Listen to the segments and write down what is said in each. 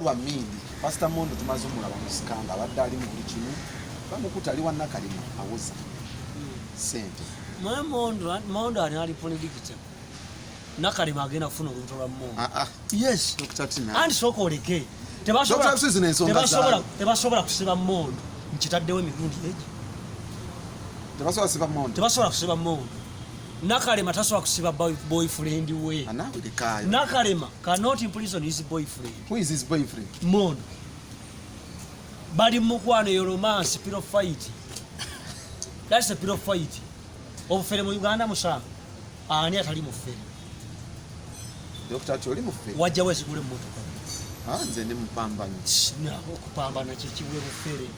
Lwa mindi Pastor Mondo tumaze omulaba musikanga abadde ali mu buli kimu Bamukutte ali wa Nakalima awoza sente Mondo ali politics Nakalima agenda kufuna olubuto lwa Mondo. Yes Dr. Tina and sokoleke tebasobola kusiba Mondo nkitaddewo emirundi egi tebasobola kusiba Mondo. Nakalima tasobola kusiba boyfriend we. Nakalima cannot imprison his boyfriend. Who is his boyfriend? Mondo. Bali mukwano yo romance pillow fight. That's a pillow fight. Obufere mu Uganda musanga. Ani atali mufere. Dr. Choli mufere. Wajja wese kule motoka. Nze ndi mupambana. Na okupambana kikiwe bufere.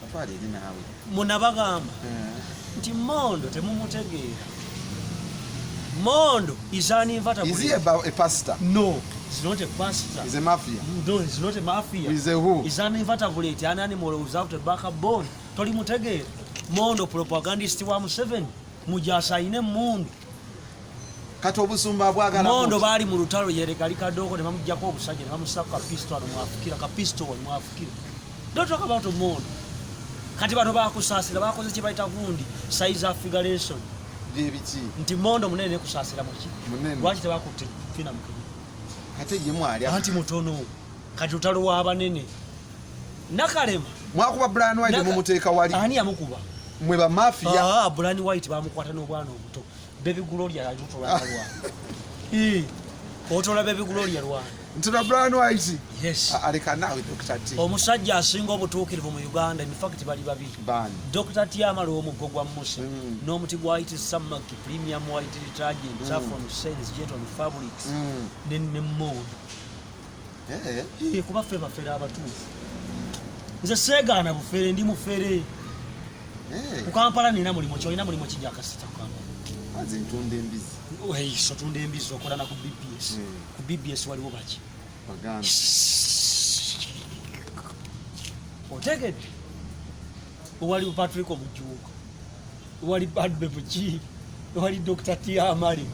Afali ni nawe. Munabagamba. Nti Mondo temumutegeera. Mondo is an invertible. Is he a pastor? No, he's not a pastor. He's a mafia. No, he's not a mafia. He's a who? He's an invertebrate, an animal without a backbone. Toli mutegeera. Mondo propagandist wa Museveni. Mujasaine Mondo. Kati obusumba bwagala Mondo bali mu lutalo yerekali kadoko ne bamujjako obusajja ne bamusaka pistol mwafikira ka pistol mwafikira. Don't talk about Mondo. Kati bano bakusasira bakoze kye bayita gundi size affiguration. Debiti. Nti Mondo munene kusasira muki. Munene. Lwaki tebakutte fina mukiri. Kati ye mwali. Anti mutono. Kati utalo wa abanene. Nakalema. Mwakuba Brian White mumuteeka wali. Ani yamukuba. Mwe ba mafia. Brian White bamukwata n'obwana obuto. Baby Gloria yajutola alwa. Otola Baby Gloria alwa. Ntira Brian White. Yes. Aleka nawe Dr. T. Omusajja asinga obutuukirivu mu Uganda in fact bali babiri. Bani. Dr. T amalo omugogwa Musa. N'omuti White Sammak Premium White Detergent Saffron Sales Jet on Fabrics. Ne Mondo. Kuba ffe bafere abatuufu. Nze seegaana bufere ndi mufere. Kukampala nina mulimo kyolina mulimo kijja akasita Kampala. Aze ntunde embizi. So tunde embizi okola na ku BBS. Ku BBS waliwo baki. Baganda. Otegedde. Wali Patrick Omujuko. Wali Badbe Buchi. Wali Dr. T Amali.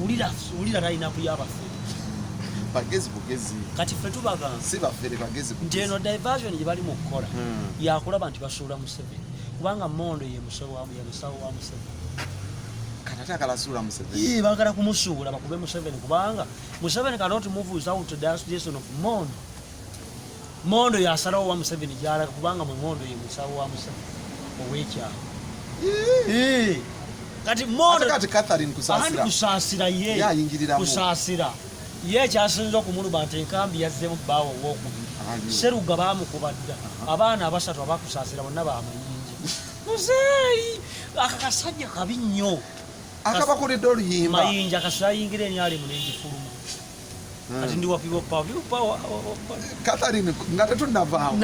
Ulira line-up y'abafere. Bagezi. Kati ffe tubagamba. Si bafere bagezi. Njeno diversion gye bali mu kukola. Yakulaba nti basuula Museveni. Kubanga Mondo ye musawo wa Museveni. Kanataka la sura Museveni. Bagala kumusuula bakube Museveni kubanga Museveni cannot move without the association of Mondo. Mondo yasalawo wa Museveni jala kubanga mu Mondo ye musawo wa Museveni. Owecha. Kati Mondo kati Catherine kusasira ye. Ya yingirira mu. Kusasira. Ye kyasinza okumuluba nti enkambi yazzemu baawo w'okubiri. Seruga bamukubadda. Abaana abasatu abakusasira bonna baamuyinja. Muzeeyi akakasajja kabi nnyo. Akabakoledde oluyimba. Mayinja akasayingira enyali mulengi fuluma. Kati ndi wapibo power. Catherine nga tetunnavaawo.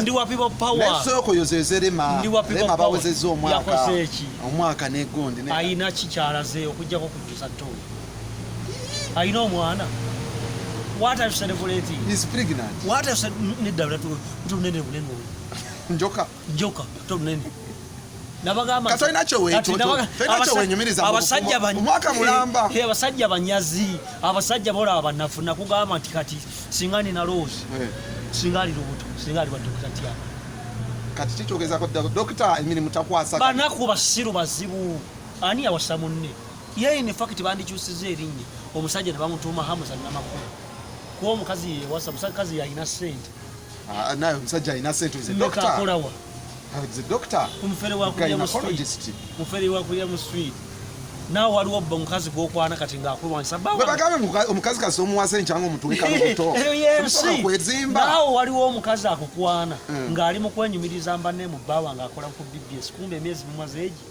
Ndi wapibo power. Nesoko yozezerema. Ndi wapibo power. Bawezezza omwaka. Yakoze eki. Omwaka n'egondi. Ayina kikyalaze okujjako kujusa ttooyi. Ayina omwana. What are you celebrating? He's pregnant. What are you celebrating? Tunene bunene. Njoka tunene. Nabagamba Katolina wenyumiriza abasajja omwaka mulamba. Abasajja banyazi, abasajja bola abanafu nakugamba nti kati singani na Rose. Singali lubuto, singali wa Dr. Tia. Kati kikyogeza ko Dr. Emini mutakwasa. Banaku basiru bazibu. Ani awasa munne. Ye in fact bandikyusize erinnya. Omusajja ne bamutuma Hamza namakulu. Ko omukazi ye wasa musakazi ya ina sente. Nayo omusajja ina sente ze Dr. Akorawa. The doctor. Umfere wa kulia mu street. Umfere wa kulia mu street. Na waliwo omukazi gw'okwana kati ng'akulwa sababu. Bagambe omukazi kasi omuwase nkyanga omutulika lubuto. Nawo waliwo omukazi akukwana ng'ali mu kwenyumiriza mbanne mu bbaawa ng'akola ku BBS kumbe emyezi mumazeegi.